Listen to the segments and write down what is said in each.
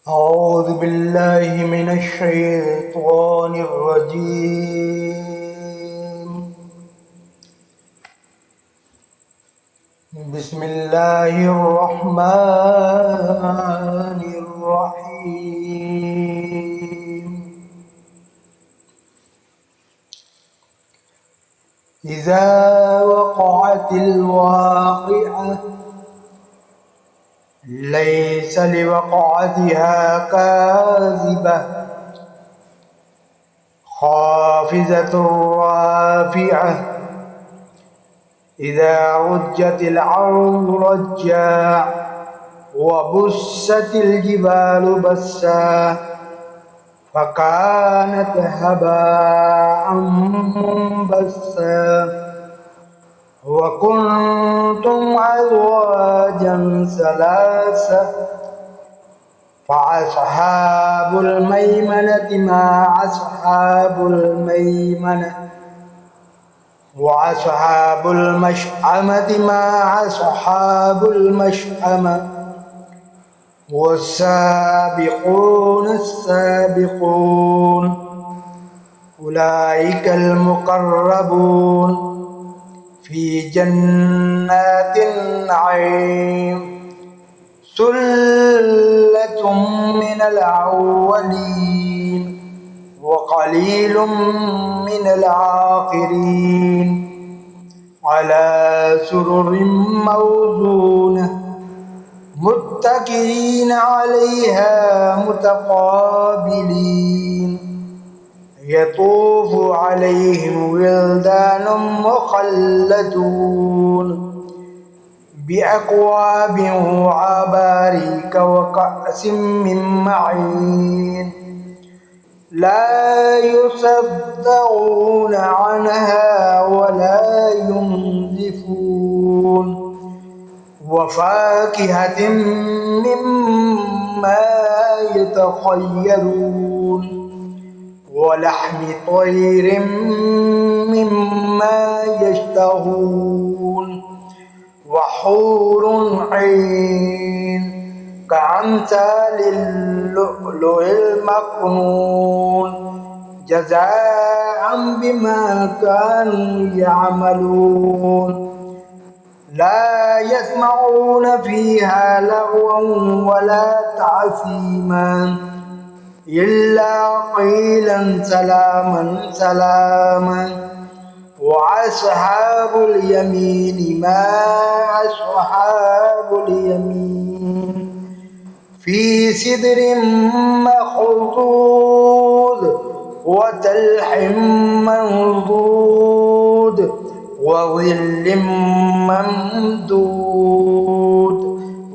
أعوذ بالله من الشيطان الرجيم. بسم الله الرحمن الرحيم. إذا وقعت الواقعة ليس لوقعتها كاذبة خافضة رافعة إذا رجت الأرض رجا وبست الجبال بسا فكانت هباء منبثا وكنتم أزواجا ثلاثة فأصحاب الميمنة ما أصحاب الميمنة وأصحاب المشأمة ما أصحاب المشأمة والسابقون السابقون أولئك المقربون في جنات النعيم ثلة من الأولين وقليل من الآخرين على سرر موضونة متكئين عليها متقابلين يطوف عليهم ولدان مخلدون بأكواب وأباريك وكأس من معين لا يصدعون عنها ولا ينزفون وفاكهة مما يتخيرون ولحم طير مما يشتهون وحور عين كأمثال اللؤلؤ المكنون جزاء بما كانوا يعملون لا يسمعون فيها لغوا ولا تعثيما إلا قيلا سلاما سلاما وأصحاب اليمين ما أصحاب اليمين في سدر مخضود وطلح منضود وظل ممدود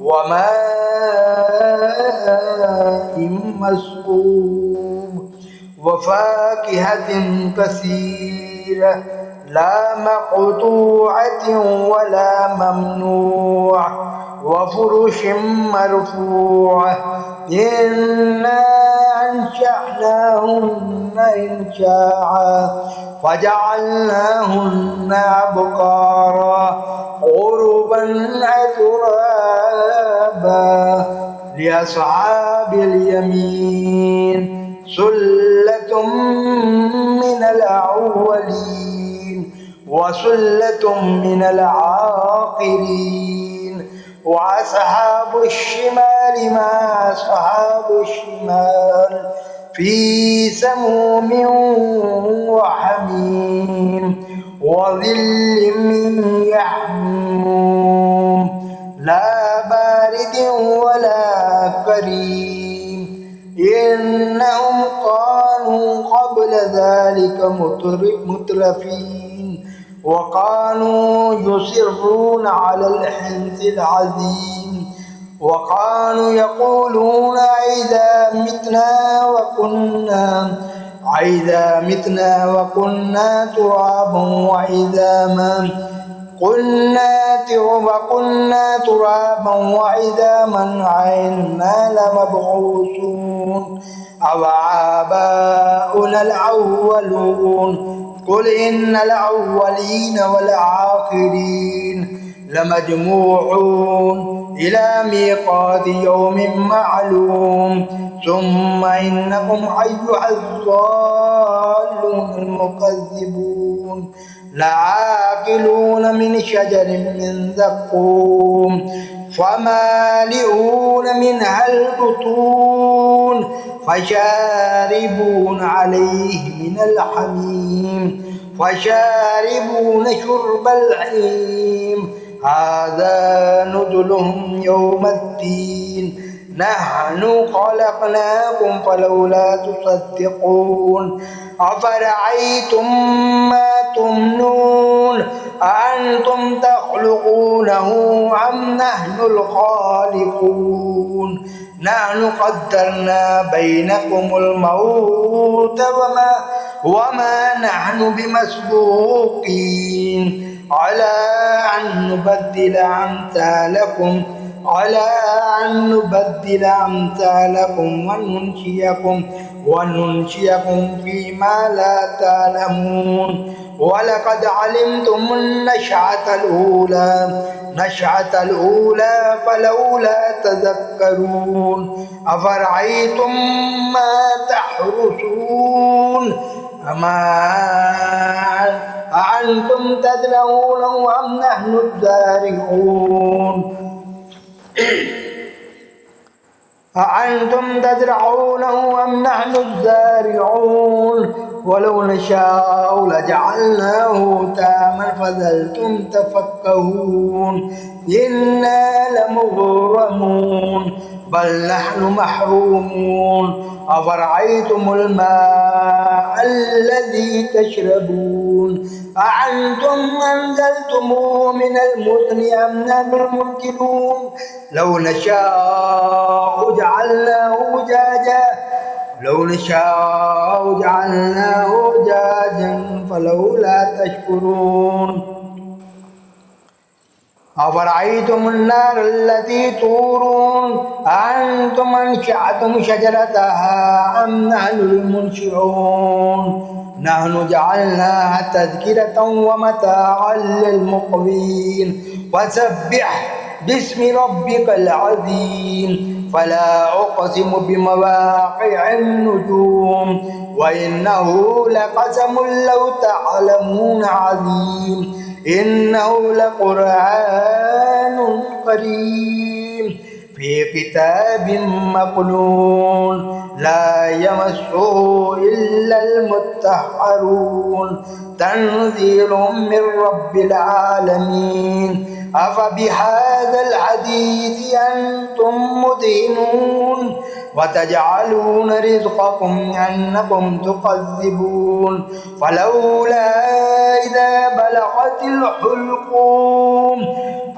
وماء مسكوب وفاكهة كثيرة لا مقطوعة ولا ممنوع وفرش مرفوعة إنا أنشأناهن إنشاء فجعلناهن أبكارا عربا أترابا لأصحاب اليمين ثلة من الأولين وثلة من الآخرين وأصحاب الشمال ما أصحاب الشمال في سموم وحميم وظل من يحموم لا بارد ولا كريم إنهم كانوا قبل ذلك مترفين وكانوا يصرون على الحنث العظيم وكانوا يقولون إذا متنا وكنا ترابا وعظاما وكنا ترابا وعظاما أئنا لمبعوثون أو آباؤنا الأولون قل إن الأولين والآخرين لمجموعون إلى ميقات يوم معلوم ثم إنكم أيها الضالون المكذبون لعاكلون من شجر من زقوم فمالئون منها البطون فشاربون عليه من الحميم فشاربون شرب الحميم هذا نزلهم يوم الدين نحن خلقناكم فلولا تصدقون أفرأيتم ما تمنون أأنتم تخلقونه أم نحن الخالقون نحن قدرنا بينكم الموت وما نحن بمسبوقين على أن نبدل أمثالكم وننشئكم فيما لا تعلمون ولقد علمتم النشأة الأولى فلولا تذكرون أفرأيتم ما تحرثون أأنتم تزرعونه أم نحن الزارعون أأنتم تزرعونه أم نحن الزارعون ولو نشاء لجعلناه تاما فظلتم تفكهون إنا لمغرمون بل نحن محرومون أفرأيتم الماء الذي تشربون أأنتم أنزلتموه من المزن أم نحن المنزلون لو نشاء جعلناه أجاجا فلولا تشكرون أفرأيتم النار التي تورون أأنتم أنشأتم شجرتها أم نحن المنشئون نحن جعلناها تذكرة ومتاعا للمقوين وسبح باسم ربك العظيم فلا أقسم بمواقع النجوم وإنه لقسم لو تعلمون عظيم إنه لقرآن كريم في كتاب مكنون لا يمسه إلا المطهرون تنزيل من رب العالمين أفبهذا الحديث أنتم مدهنون وتجعلون رزقكم أنكم تكذبون فلولا إذا بلغت الحلقوم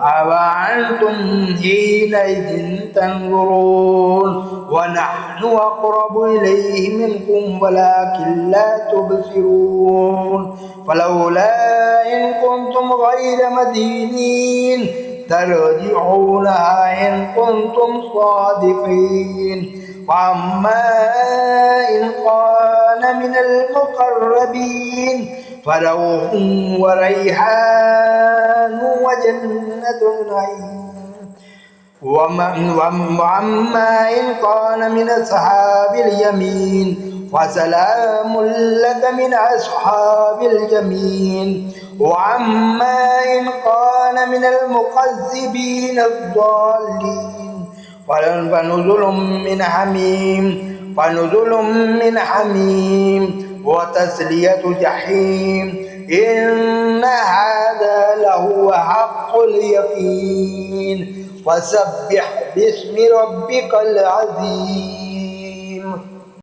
أوأنتم حينئذ تنظرون ونحن أقرب إليه منكم ولكن لا تبصرون فلولا إن كنتم غير مدينين ترجعونها إن كنتم صادقين وأما إن كان من المقربين فروح وريحان وجنة نعيم وأما إن كان من أصحاب اليمين فسلام لك من أصحاب اليمين وأما إن كان من المكذبين الضالين فنزل من حميم وتسلية جحيم إن هذا لهو حق اليقين فسبح باسم ربك العظيم